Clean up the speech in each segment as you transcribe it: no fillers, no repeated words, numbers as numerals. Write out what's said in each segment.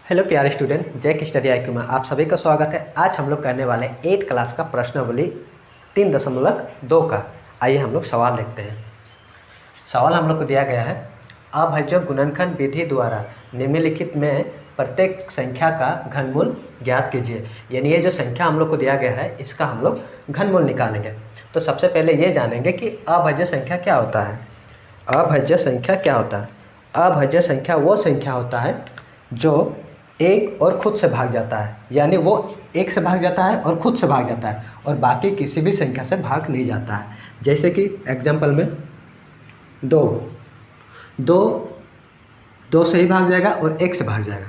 Hello प्यारे student, जय study IQ में आप सभी का स्वागत है। आज हम लोग करने वाले 8 क्लास का प्रश्नावली 3.2 का। आइए हम लोग सवाल देखते हैं। सवाल हम लोग को दिया गया है, अभाज्य गुणनखंड विधि द्वारा निम्नलिखित में प्रत्येक संख्या का घनमूल ज्ञात कीजिए। यानी ये जो संख्या हम लोग को दिया गया है इसका हम लोग घनमूल निकालेंगे। तो सबसे पहले ये जानेंगे कि अभाज्य संख्या क्या होता है। अभाज्य संख्या क्या होता है? अभाज्य संख्या वो संख्या होता है जो एक और खुद से भाग जाता है, यानी वो एक से भाग जाता है और खुद से भाग जाता है और बाकी किसी भी संख्या से भाग नहीं जाता है। जैसे कि एग्जांपल में दो से ही भाग जाएगा और एक से भाग जाएगा।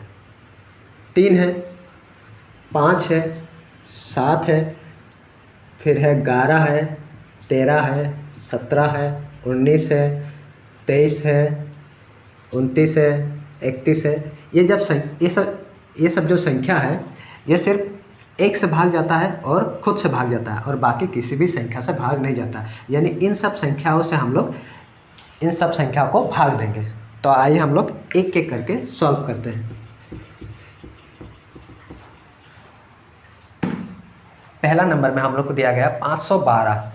3 है, 5 है, 7 है, फिर है 11 है, 13 है, 17 है, 19 है, 23 है, 29 है, 31 है। ये सब जो संख्या है ये सिर्फ एक से भाग जाता है और खुद से भाग जाता है और बाकी किसी भी संख्या से भाग नहीं जाता है। यानी इन सब संख्याओं से हम लोग इन सब संख्या को भाग देंगे। तो आइए हम लोग एक एक करके सॉल्व करते हैं। पहला नंबर में हम लोग को दिया गया 512।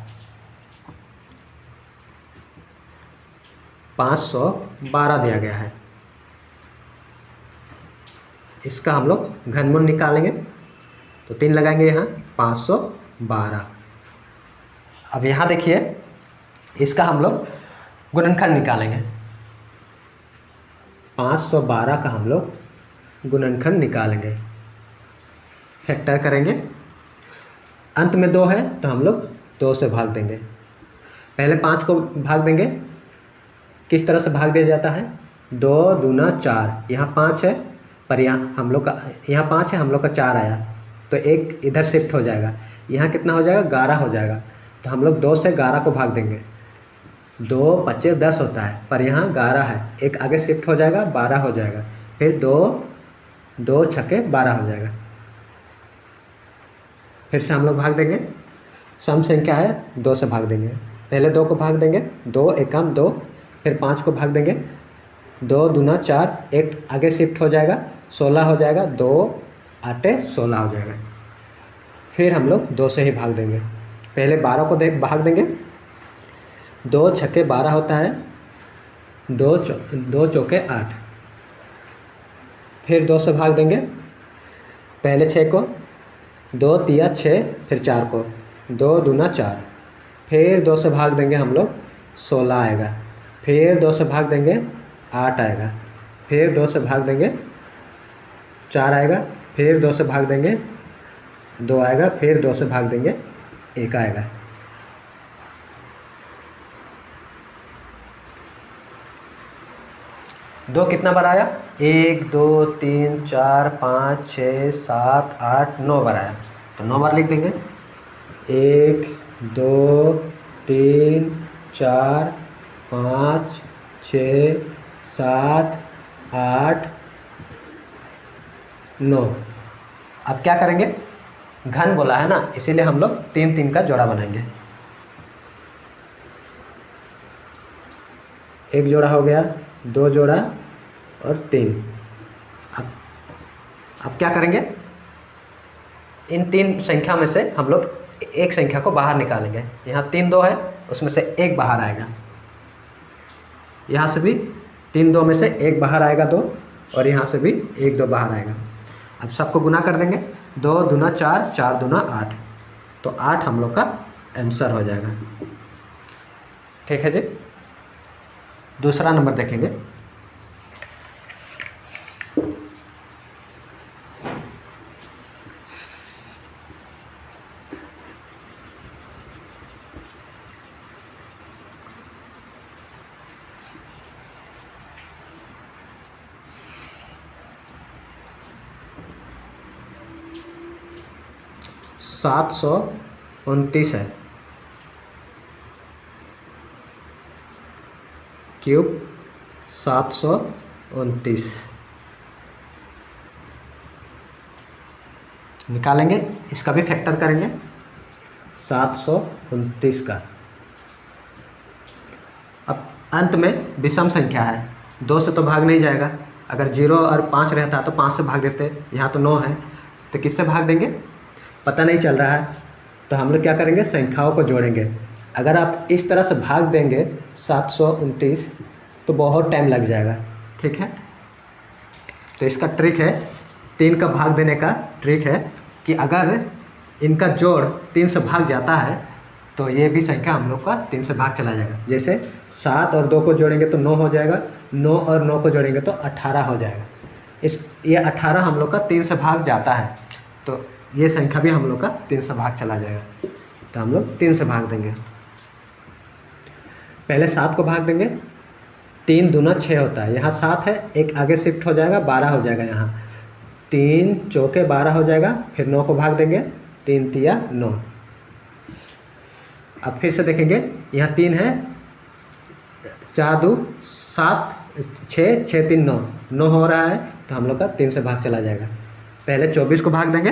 512 दिया गया है। इसका हम लोग घनमूल निकालेंगे तो 3 लगाएंगे यहाँ 512। अब यहाँ देखिए, इसका हम लोग गुणनखंड निकालेंगे। 512 का हम लोग गुणनखंड निकालेंगे, फैक्टर करेंगे। अंत में 2 है तो हम लोग 2 से भाग देंगे। पहले 5 को भाग देंगे। किस तरह से भाग दिया जाता है? 2 दूना 4। यहाँ 5 है पर यहाँ हम लोग का 5 है, हम लोग का 4 आया तो 1 इधर शिफ्ट हो जाएगा। यहाँ कितना हो जाएगा? 11 हो जाएगा। तो हम लोग 2 से 11 को भाग देंगे। 2 25 10 होता है पर यहाँ 11 है, 1 आगे शिफ्ट हो जाएगा, 12 हो जाएगा। फिर 2 छक्के 12 हो जाएगा। फिर से हम लोग भाग देंगे। सम संख्या है, 2 से भाग देंगे। पहले 2 को भाग देंगे, 2 एकम 2। फिर 5 को भाग देंगे, 2 दूना 4, 1 आगे शिफ्ट हो जाएगा, 16 हो जाएगा। 2 8 16 हो जाएगा। फिर हम लोग 2 से ही भाग देंगे। पहले 12 को भाग देंगे। 2 छक्के 12 होता है, 2 चौके 8। फिर 2 से भाग देंगे। पहले 6 को, 2 तिया 6, फिर 4 को, 2 दूना 4। फिर 2 से भाग देंगे हम लोग, 16 आएगा। फिर 2 से भाग देंगे, 8 आएगा। फिर 2 से भाग देंगे, 4 आएगा। फिर 2 से भाग देंगे, 2 आएगा। फिर 2 से भाग देंगे, 1 आएगा। दो कितना बार आया? 1 2 3 4 5 6 7 8 9 बार आया, तो 9 बार लिख देंगे। 1 2 3 4 5 6 7 8 9। अब क्या करेंगे? घन बोला है ना, इसीलिए हम लोग 3 3 का जोड़ा बनाएंगे। एक जोड़ा हो गया, 2 जोड़ा और 3। अब क्या करेंगे? इन 3 संख्या में से हम लोग एक संख्या को बाहर निकालेंगे। यहाँ 3 2 है, उसमें से 1 बाहर आएगा। यहाँ से भी 3 2 में से 1 बाहर आएगा, 2, और यहाँ से भी 1 2 बाहर आएगा। अब सबको गुना कर देंगे। 2 दूना 4, 4 दूना 8, तो 8 हम लोग का आंसर हो जाएगा। ठीक है जी। दूसरा नंबर देखेंगे। सात 729 है, क्यूब 729 निकालेंगे। इसका भी फैक्टर करेंगे 729 का। अब अंत में विषम संख्या है, 2 से तो भाग नहीं जाएगा, अगर 0 और 5 रहता तो 5 से भाग देते, यहाँ तो 9 है तो किससे भाग देंगे, पता नहीं चल रहा है। तो हम लोग क्या करेंगे, संख्याओं को जोड़ेंगे। अगर आप इस तरह से भाग देंगे 729 तो बहुत टाइम लग जाएगा, ठीक है। तो इसका ट्रिक है, 3 का भाग देने का ट्रिक है कि अगर इनका जोड़ 3 से भाग जाता है तो ये भी संख्या हम लोग का 3 से भाग चला जाएगा। जैसे 7 और 2 को जोड़ेंगे तो 9 हो जाएगा, 9 और 9 को जोड़ेंगे तो 18 हो जाएगा। ये 18 हम लोग का 3 से भाग जाता है, तो ये संख्या भी हम लोग का 3 से भाग चला जाएगा। तो हम लोग 3 से भाग देंगे। पहले 7 को भाग देंगे, 3 दूना 6 होता है, यहाँ 7 है, एक आगे शिफ्ट हो जाएगा, 12 हो जाएगा। यहाँ 3 चौके 12 हो जाएगा। फिर 9 को भाग देंगे, 3 तिया 9। अब फिर से देखेंगे, यहाँ 3 है, 4 2 7 6 6 3 9, 9 हो रहा है तो हम लोग का 3 से भाग चला जाएगा। पहले 24 को भाग देंगे,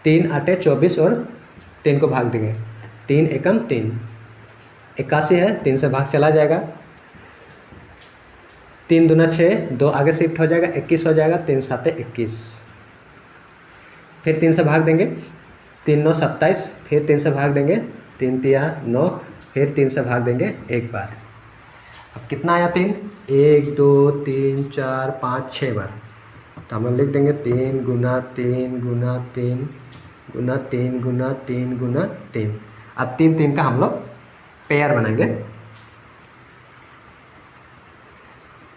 3 8 24 और 3 को भाग देंगे, 3 एकम 3, 81 है, 3 से भाग चला जाएगा। 3 दूना 6, 2 आगे शिफ्ट हो जाएगा, 21 हो जाएगा, 3 7 21। फिर 3 से भाग देंगे, 3 9 27, फिर 3 से भाग देंगे, 3 तिया 9, फिर 3 से भाग देंगे एक बार। अब कितना आया 3, 1 2 3 4 5 6 बार। तो हम लोग लिख देंगे 3 गुना 3 गुना 3 गुना 3 गुना 3 गुना 3। अब 3 3 का हम लोग पेयर बनाएंगे।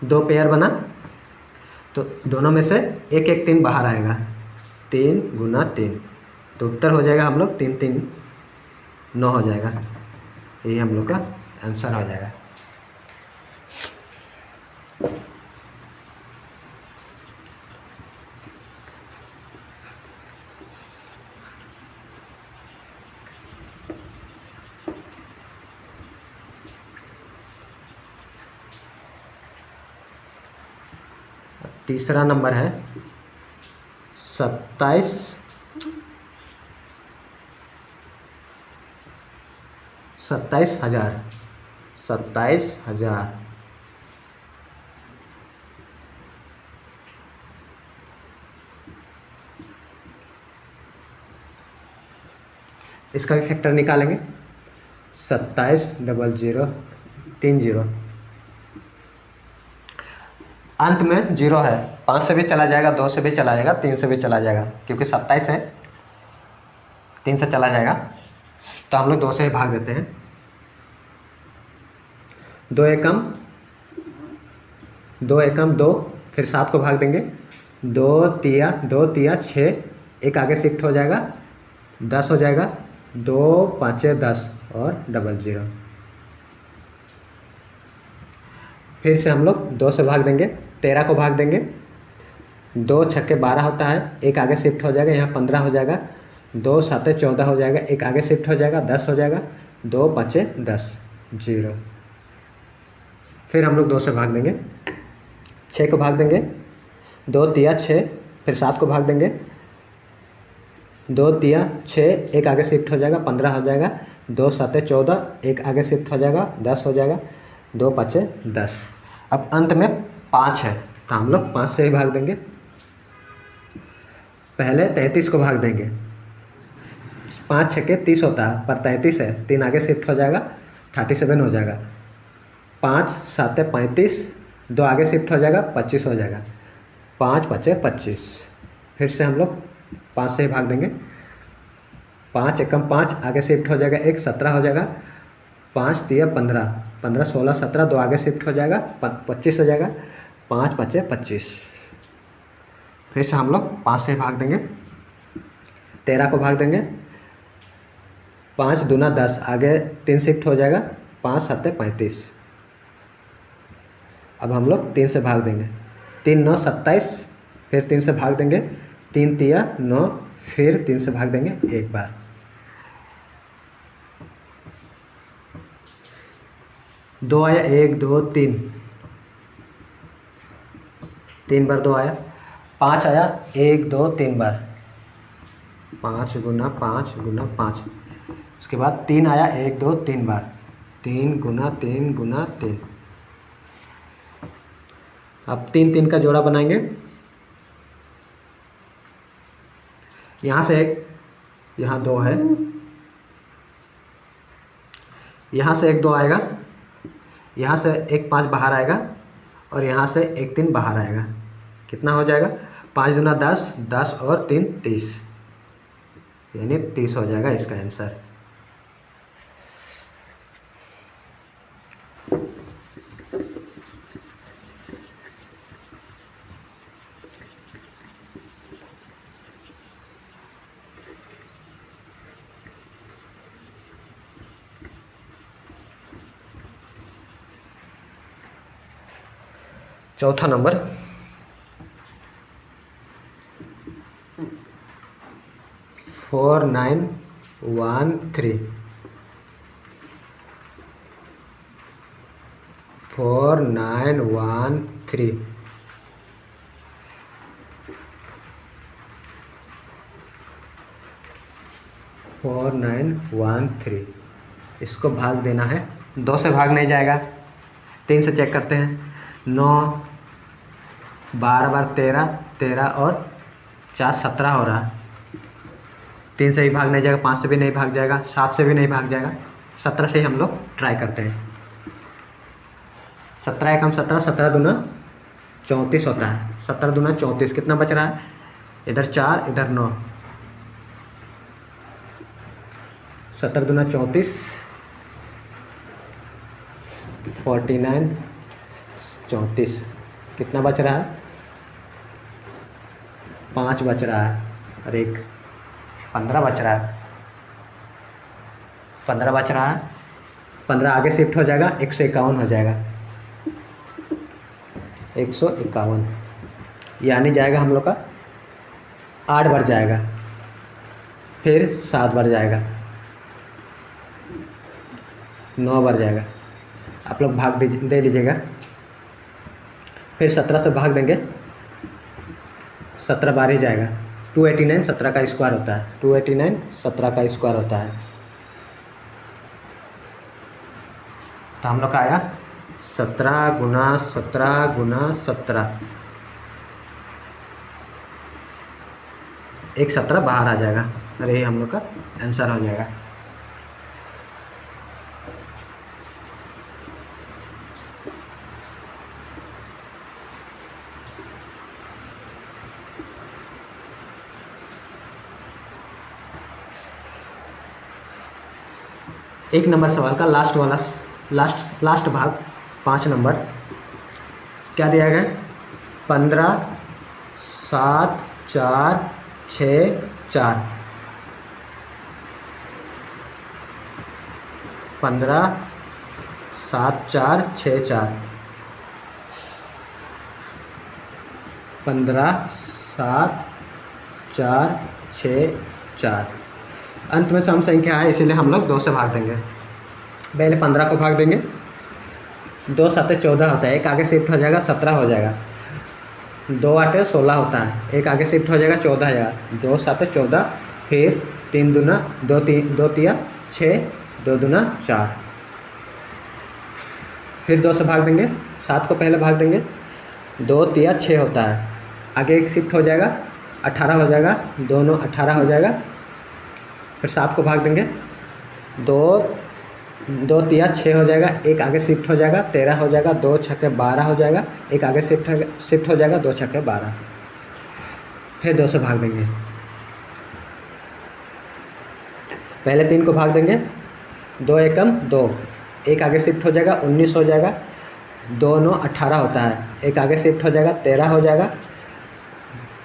2 पेयर बना तो दोनों में से एक एक 3 बाहर आएगा, 3 गुना 3, तो उत्तर हो जाएगा हम लोग 3 3 9 हो जाएगा। यही हम लोग का आंसर हो जाएगा। तीसरा नंबर है 27,000। 27,000 इसका भी फैक्टर निकालेंगे। 27,000,30 अंत में 0 है, 5 से भी चला जाएगा, 2 से भी चला जाएगा, 3 से भी चला जाएगा, क्योंकि 27 है, 3 से चला जाएगा तो हम लोग 2 से ही भाग देते हैं। 2 एकम 2, फिर 7 को भाग देंगे, 2 तिया 6, एक आगे शिफ्ट हो जाएगा, 10 हो जाएगा, 2 5 10 और 00। फिर से हम लोग 2 से भाग देंगे, 13 को भाग देंगे, 2 छक्के 12 होता है, एक आगे शिफ्ट हो जाएगा, यहाँ 15 हो जाएगा, 2 7 14 हो जाएगा, एक आगे शिफ्ट हो जाएगा, 10 हो जाएगा, 2 5 10 0। फिर हम लोग 2 से भाग देंगे, 6 को भाग देंगे, 2 तिया 6, फिर 7 को भाग देंगे, 2 तिया 6, एक आगे शिफ्ट हो जाएगा, 15 हो जाएगा, 2 7 14, एक आगे शिफ्ट हो जाएगा, 10 हो जाएगा, 2 5 10। अब अंत में 5 है तो हम लोग 5 से ही भाग देंगे। पहले 33 को भाग देंगे, 5 छक्के 30 होता है, पर 33 है, 3 आगे शिफ्ट हो जाएगा, 37 हो जाएगा, 5 7 35, 2 आगे शिफ्ट हो जाएगा, 25 हो जाएगा, 5 5 25। फिर से हम लोग 5 से ही भाग देंगे, 5 एकम 5, आगे शिफ्ट हो जाएगा, 1 17 हो जाएगा, 5 तिया 15, 15 16 17, 2 आगे शिफ्ट हो जाएगा, 25 हो जाएगा, 5 5 25। फिर से हम लोग 5 से भाग देंगे, 13 को भाग देंगे, 5 दूना 10, आगे 3 शिफ्ट हो जाएगा, 5 7 35। अब हम लोग 3 से भाग देंगे, 3 9 27, फिर 3 से भाग देंगे, 3 तिया 9, फिर 3 से भाग देंगे एक बार। दो आया, 1 2 3, 3 बार 2 आया, 5 आया, 1 2 3 बार, 5 गुना 5 गुना 5। उसके बाद 3 आया, 1 2 3 बार, 3 गुना 3 गुना 3। अब 3 3 का जोड़ा बनाएंगे। यहाँ से एक, यहाँ 2 है, यहाँ से 1 2 आएगा, यहाँ से 1 5 बाहर आएगा और यहाँ से 1 3 बाहर आएगा। कितना हो जाएगा? 5 दूना 10, 10 और 3 30, यानी 30 हो जाएगा इसका आंसर। चौथा नंबर, 4913, 4913, इसको भाग देना है। 2 से भाग नहीं जाएगा, 3 से चेक करते हैं। 9 12 बार 13, 13 और 4 17 हो रहा। 3 से भी भाग नहीं जाएगा, 5 से भी नहीं भाग जाएगा, 7 से भी नहीं भाग जाएगा, 17 से ही हम लोग ट्राई करते हैं। 17 एकम 17, 17 दूना 34 होता है। 17 दूना 34, कितना बच रहा है? इधर 4 इधर 9, 17 दूना 34, 49 34, कितना बच रहा है? 5 बच रहा है और 1 15 बच रहा है। 15 बच रहा है, 15 आगे शिफ्ट हो जाएगा, 151 हो जाएगा, 151, यानी जाएगा हम लोग का 8 बार जाएगा, फिर 7 बार जाएगा, 9 बार जाएगा। आप लोग भाग दे लीजिएगा। फिर 17 से भाग देंगे, 17 बार ही जाएगा। 289 17 का स्क्वायर होता है, 289 17 का स्क्वायर होता है। तो हम लोग का आया 17 गुना 17 गुना 17, एक 17 बाहर आ जाएगा और ये हम लोग का आंसर हो जाएगा। एक नंबर सवाल का लास्ट वाला लास्ट भाग 5 नंबर क्या दिया गया? 15 7 4 6 4, 15 7 4 6 4, 15 7 4 6 4। अंत में सम संख्या है, इसीलिए हम लोग 2 से भाग देंगे। पहले 15 को भाग देंगे, 2 7 14 होता है, एक आगे शिफ्ट हो जाएगा 17 हो जाएगा। 2 8 16 होता है, एक आगे शिफ्ट हो जाएगा 14 हो जाएगा। 2 7 14, फिर 3 दूना 2 तिया 6, 2 दूना 4, फिर 2 से भाग देंगे। 7 को पहले भाग देंगे, 2 तिया 6 होता है, आगे एक शिफ्ट हो जाएगा 18 हो जाएगा, दोनों 18 हो जाएगा। फिर 7 को भाग देंगे, 2 तिया 6 हो जाएगा, एक आगे शिफ्ट हो जाएगा 13 हो जाएगा, 2 छक्के 12 हो जाएगा, एक आगे शिफ्ट हो जाएगा 2 छक्के 12, फिर 2 से भाग देंगे। पहले 3 को भाग देंगे, 2 एकम 2, एक आगे शिफ्ट हो जाएगा 19 हो जाएगा, 2 9 18 होता है, एक आगे शिफ्ट हो जाएगा 13 हो जाएगा,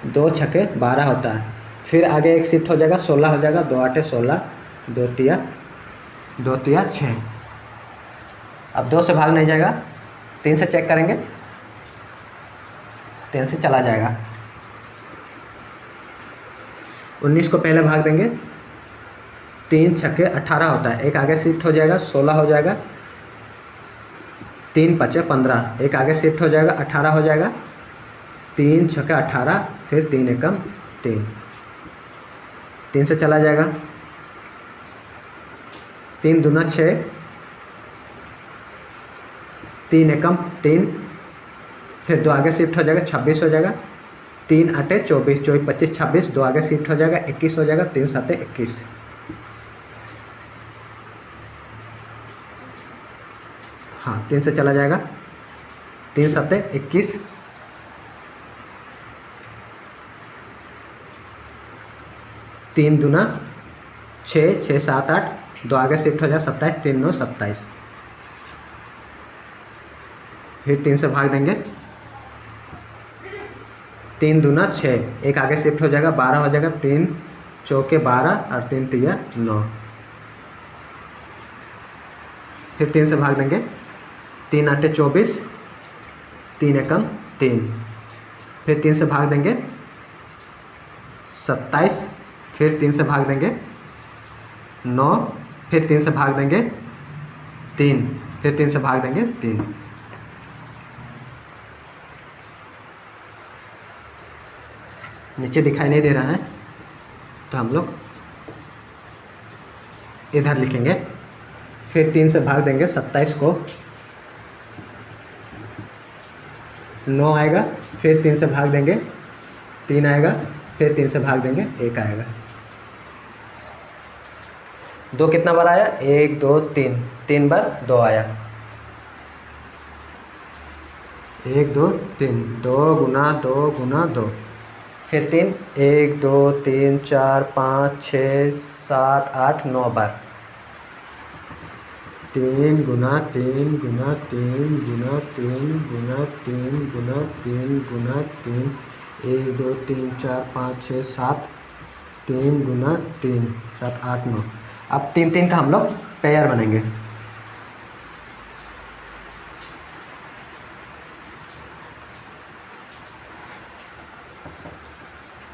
2 छक्के 12 होता है, फिर आगे एक शिफ्ट हो जाएगा 16 हो जाएगा, 2 8 16, 2 तिया 6। अब 2 से भाग नहीं जाएगा, 3 से चेक करेंगे, 3 से चला जाएगा। 19 को पहले भाग देंगे, 3 छक्के 18 होता है, एक आगे शिफ्ट हो जाएगा 16 हो जाएगा, 3 5 15, एक आगे शिफ्ट हो जाएगा 18 हो जाएगा, 3 छक्के 18, फिर 3 एकम 3, 3 से चला जाएगा। 3 दूना 6, 3 एकम 3, फिर 2 आगे शिफ्ट हो जाएगा 26 हो जाएगा, 3 8 24, 24 25 26, 2 आगे शिफ्ट हो जाएगा 21 हो जाएगा, 3 7 21। हाँ 3 से चला जाएगा, 3 7 21, 3 दूना 6, 6 7 8, 2 आगे शिफ्ट हो जाएगा 27, 3 9 27। फिर 3 से भाग देंगे, 3 दूना 6, 1 आगे शिफ्ट हो जाएगा 12 हो जाएगा, 3 चौके 12 और 3 तिया 9। फिर 3 से भाग देंगे, 3 8 24, 3 एकम 3। फिर 3 से भाग देंगे 27, फिर 3 से भाग देंगे 9, फिर 3 से भाग देंगे 3, फिर 3 से भाग देंगे 3। नीचे दिखाई नहीं दे रहा है तो हम लोग इधर लिखेंगे। फिर 3 से भाग देंगे 27 को, 9 आएगा, फिर 3 से भाग देंगे 3 आएगा, फिर 3 से भाग देंगे 1 आएगा। 2 कितना बार आया? 1 2 3, 3 बार 2 आया। 1 2 3, 2 गुना 2 गुना 2। फिर 3, 1 2 3 4 5 6 7 8 9 बार। 3 गुना 3 गुना 3 गुना 3 गुना 3 गुना 3 गुना 3, 1 2 3 4 5 6 7, 3 गुना 3 7 8 9। अब 3 3 का हम लोग पेयर बनेंगे।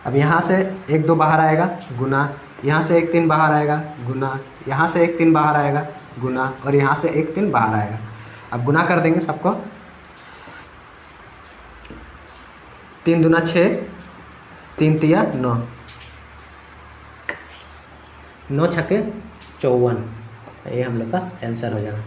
अब यहाँ से 1 2 बाहर आएगा गुना, यहाँ से 1 3 बाहर आएगा गुना, यहाँ से 1 3 बाहर आएगा गुना, और यहाँ से 1 3 बाहर आएगा। अब गुना कर देंगे सबको। 3 दूना 6, 3 तिया 9, 9 छक्के 54। ये हम लोग का आंसर हो जाएगा।